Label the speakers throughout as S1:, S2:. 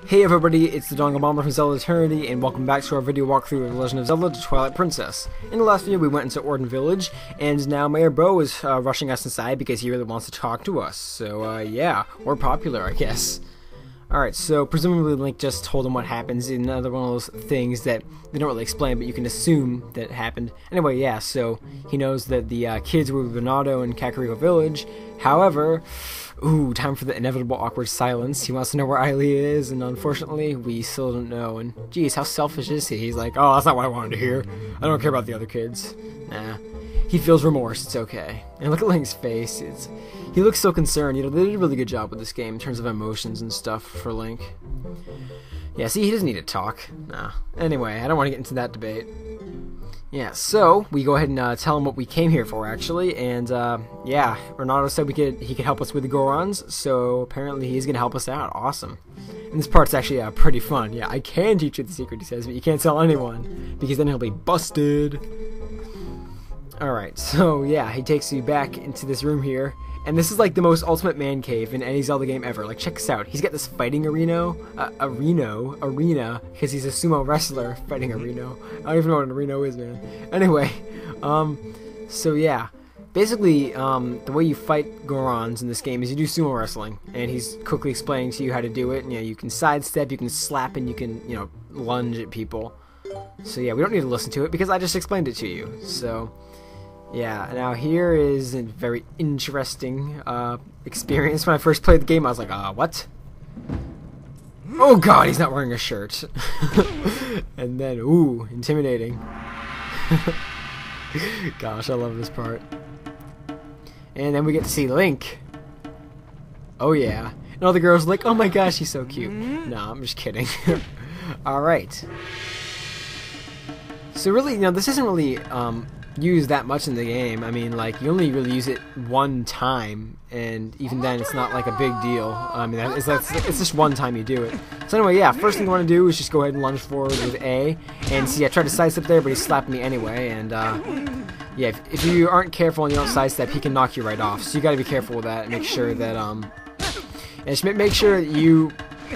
S1: Hey everybody, it's the Dongle Bomber from Zelda Eternity, and welcome back to our video walkthrough of The Legend of Zelda: The Twilight Princess. In the last video we went into Ordon Village, and now Mayor Bo is rushing us inside because he really wants to talk to us. So yeah, we're popular, I guess. Alright, so presumably Link just told him what happens in another one of those things that they don't really explain, but you can assume that it happened. Anyway, yeah, so he knows that the kids were with Bernardo in Kakariko Village. However, ooh, time for the inevitable awkward silence. He wants to know where Ailey is, and unfortunately, we still don't know. And geez, how selfish is he? He's like, oh, that's not what I wanted to hear. I don't care about the other kids. Nah. He feels remorse. It's okay. And look at Link's face. He looks so concerned. You know, they did a really good job with this game in terms of emotions and stuff for Link. Yeah, see, he doesn't need to talk. Nah. Anyway, I don't want to get into that debate. Yeah, so we go ahead and tell him what we came here for, actually, and yeah, Ronaldo said he could help us with the Gorons, so apparently he's gonna help us out. Awesome. And this part's actually pretty fun. Yeah, I can teach you the secret, he says, but you can't tell anyone because then he'll be busted. All right, so yeah, he takes you back into this room here. And this is like the most ultimate man cave in any Zelda game ever. Like, check this out. He's got this fighting arena, because he's a sumo wrestler fighting arena. I don't even know what an arena is, man. Anyway, so yeah, basically, the way you fight Gorons in this game is you do sumo wrestling, and he's quickly explaining to you how to do it. And, you know, you can sidestep, you can slap, and you can, you know, lunge at people. So yeah, we don't need to listen to it because I just explained it to you. So. Yeah, now here is a very interesting experience. When I first played the game, I was like, what? Oh god, he's not wearing a shirt. And then, ooh, intimidating. Gosh, I love this part. And then we get to see Link. Oh yeah. And all the girls are like, oh my gosh, he's so cute. No, I'm just kidding. Alright. So really, you know, this isn't really used that much in the game. I mean, like, you only really use it one time, and even then it's not like a big deal. I mean, it's just one time you do it. So anyway, yeah, first thing you want to do is just go ahead and lunge forward with A, and see, I tried to sidestep there, but he slapped me anyway, and yeah, if you aren't careful and you don't sidestep, he can knock you right off, so you gotta be careful with that and make sure that, and just make sure that you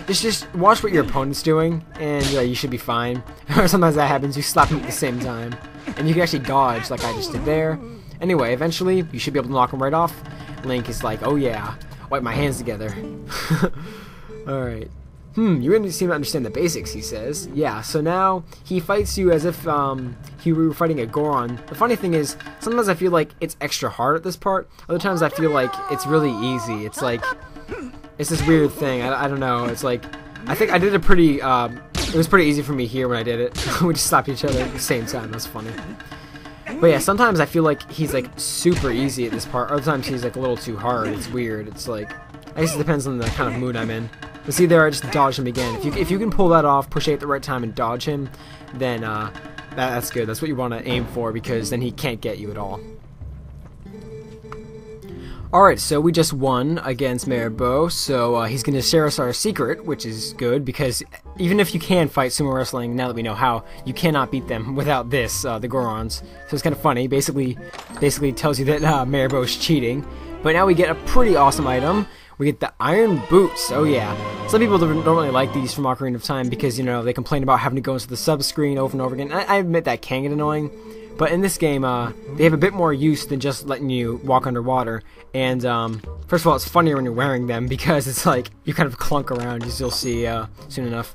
S1: just watch what your opponent's doing, and you should be fine. Sometimes that happens, you slap him at the same time. And you can actually dodge like I just did there. Anyway, eventually, you should be able to knock him right off. Link is like, oh yeah, wipe my hands together. Alright. You didn't seem to understand the basics, he says. Yeah, so now he fights you as if he were fighting a Goron. The funny thing is, sometimes I feel like it's extra hard at this part. Other times I feel like it's really easy. It's like, it's this weird thing. I don't know. It's like, I think I did a pretty, it was pretty easy for me here when I did it. We just slapped each other at the same time. That's funny. But yeah, sometimes I feel like he's like super easy at this part. Other times he's like a little too hard. It's weird. It's like, I guess it depends on the kind of mood I'm in. But see there, I just dodged him again. If you can pull that off, push A at the right time and dodge him, then that's good. That's what you want to aim for, because then he can't get you at all. Alright, so we just won against Mayor Bo, so he's going to share us our secret, which is good, because even if you can fight sumo wrestling, now that we know how, you cannot beat them without this, the Gorons. So it's kind of funny. Basically tells you that Mayor Bo is cheating. But now we get a pretty awesome item. We get the Iron Boots. Oh yeah. Some people don't really like these from Ocarina of Time because, you know, they complain about having to go into the sub-screen over and over again. I admit that can get annoying. But in this game, they have a bit more use than just letting you walk underwater. And, first of all, it's funnier when you're wearing them because it's like, you kind of clunk around, as you'll see soon enough.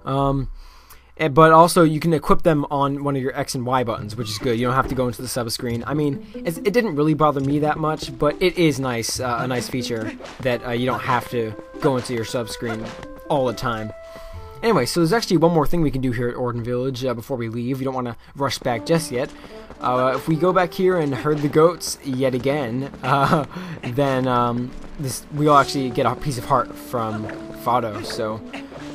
S1: But also, you can equip them on one of your X and Y buttons, which is good. You don't have to go into the sub-screen. I mean, it didn't really bother me that much, but it is nice, a nice feature that you don't have to go into your sub-screen all the time. Anyway, so there's actually one more thing we can do here at Ordon Village before we leave. You don't want to rush back just yet. If we go back here and herd the goats yet again, then we'll actually get a piece of heart from Fado. So,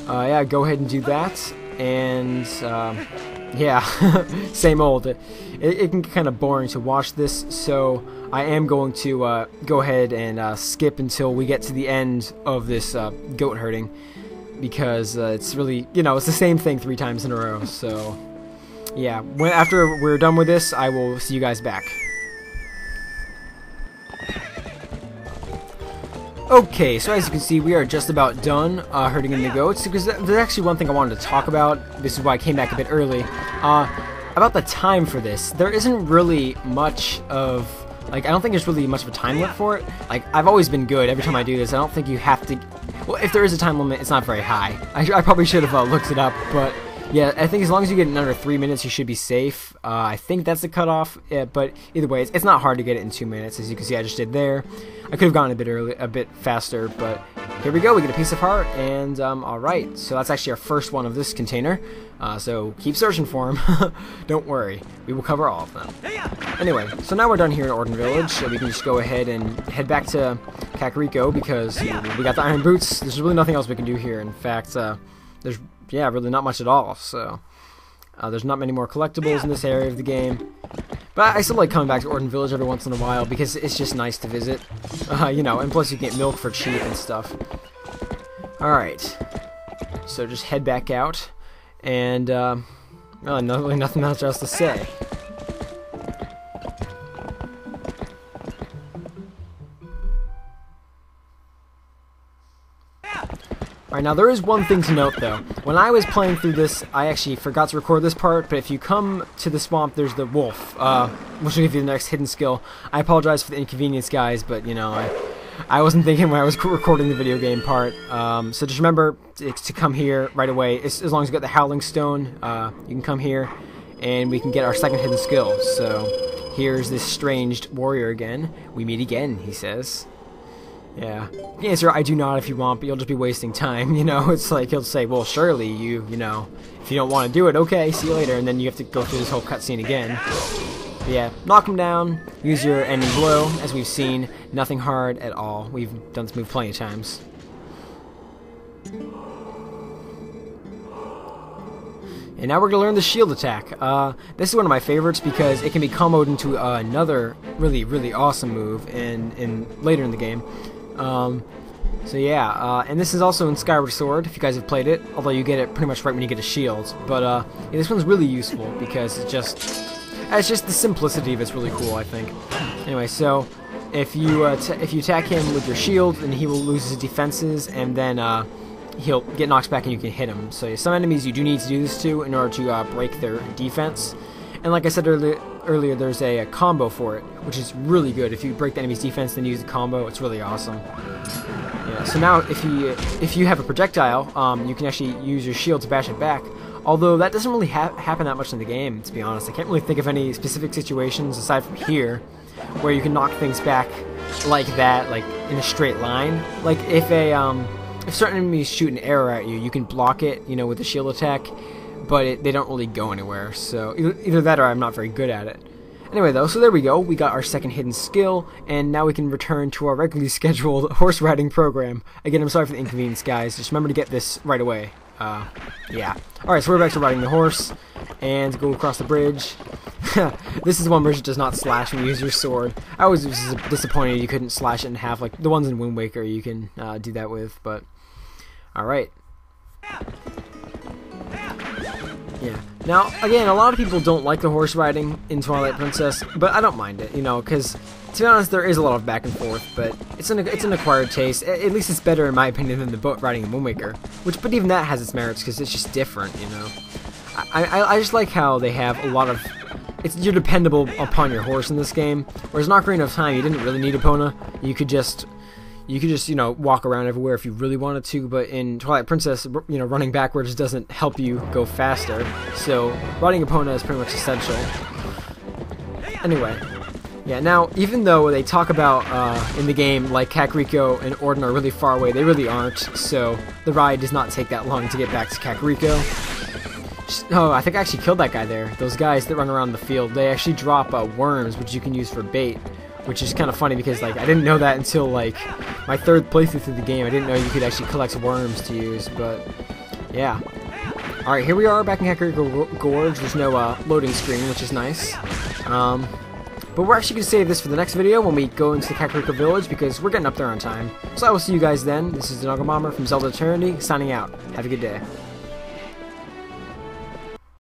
S1: yeah, go ahead and do that. And, yeah, same old. It can get kind of boring to watch this, so I am going to go ahead and skip until we get to the end of this goat herding. Because it's really, you know, it's the same thing 3 times in a row. So, yeah, after we're done with this, I will see you guys back. Okay, so as you can see, we are just about done herding in the goats, because there's actually one thing I wanted to talk about. This is why I came back a bit early. About the time for this. There isn't really much of, like, I don't think there's really much of a time limit for it. Like, I've always been good every time I do this. I don't think you have to, well, if there is a time limit, it's not very high. I probably should have looked it up, but yeah, I think as long as you get in under 3 minutes, you should be safe. I think that's the cutoff, but either way, it's not hard to get it in 2 minutes. As you can see, I just did there. I could have gone a bit faster, but here we go. We get a piece of heart, and alright, so that's actually our first one of this container. So keep searching for them. Don't worry, we will cover all of them. Anyway, so now we're done here in Ordon Village, so we can just go ahead and head back to Kakariko, because we got the iron boots. There's really nothing else we can do here. In fact, there's really not much at all. So there's not many more collectibles in this area of the game. But I still like coming back to Ordon Village every once in a while because it's just nice to visit. You know, and plus you get milk for cheap and stuff. Alright. So just head back out. And, well, really nothing else else to say. Alright, now there is one thing to note though. When I was playing through this, I actually forgot to record this part, but if you come to the swamp, there's the wolf, which will give you the next hidden skill. I apologize for the inconvenience, guys, but, you know, I wasn't thinking when I was recording the video game part. So just remember to come here right away. As long as you got the Howling Stone, you can come here, and we can get our second hidden skill. So here's this strange warrior again. We meet again, he says. Yeah. You can answer I do not if you want, but you'll just be wasting time, you know? It's like, he'll say, well, surely you know, if you don't want to do it, okay, see you later, and then you have to go through this whole cutscene again. But yeah, knock him down, use your ending blow, as we've seen, nothing hard at all. We've done this move plenty of times. And now we're going to learn the shield attack. This is one of my favorites because it can be comboed into another really, really awesome move later in the game. So yeah, and this is also in Skyward Sword, if you guys have played it, although you get it pretty much right when you get a shield. But yeah, this one's really useful because it's just the simplicity of it's really cool, I think. Anyway, so if you attack him with your shield, then he will lose his defenses, and then he'll get knocked back and you can hit him. So some enemies you do need to do this to in order to break their defense. And like I said earlier, there's a combo for it, which is really good. If you break the enemy's defense, then use the combo. It's really awesome. Yeah. So now, if you have a projectile, you can actually use your shield to bash it back. Although that doesn't really happen that much in the game, to be honest. I can't really think of any specific situations aside from here where you can knock things back like that, like in a straight line. Like if certain enemies shoot an arrow at you, you can block it, you know, with a shield attack. But they don't really go anywhere, so either that or I'm not very good at it. Anyway though, so there we go, we got our second hidden skill, and now we can return to our regularly scheduled horse riding program. Again, I'm sorry for the inconvenience, guys, just remember to get this right away. Yeah. Alright, so we're back to riding the horse, and go across the bridge. This is one where it does not slash when you use your sword. I was disappointed you couldn't slash it in half, like the ones in Wind Waker you can do that with, but alright. Yeah. Now, again, a lot of people don't like the horse riding in Twilight Princess, but I don't mind it, you know, because, to be honest, there is a lot of back and forth, but it's an acquired taste. At least it's better, in my opinion, than the boat riding in Wind Waker, but even that has its merits, because it's just different, you know. I just like how they have a lot of, you're dependable upon your horse in this game, whereas in Ocarina of Time, you didn't really need Epona. You could just, you know, walk around everywhere if you really wanted to, but in Twilight Princess, you know, running backwards doesn't help you go faster, so riding Epona is pretty much essential. Anyway, yeah, now, even though they talk about, in the game, like Kakariko and Ordon are really far away, they really aren't, so the ride does not take that long to get back to Kakariko. Oh, I think I actually killed that guy there. Those guys that run around the field, they actually drop worms, which you can use for bait. Which is kind of funny because, like, I didn't know that until, like, my third playthrough through the game. I didn't know you could actually collect worms to use, but, yeah. Alright, here we are back in Kakariko Gorge. There's no loading screen, which is nice. But we're actually going to save this for the next video when we go into the Kakariko Village because we're getting up there on time. So I will see you guys then. This is the Nugget Bomber from Zelda Eternity, signing out. Have a good day.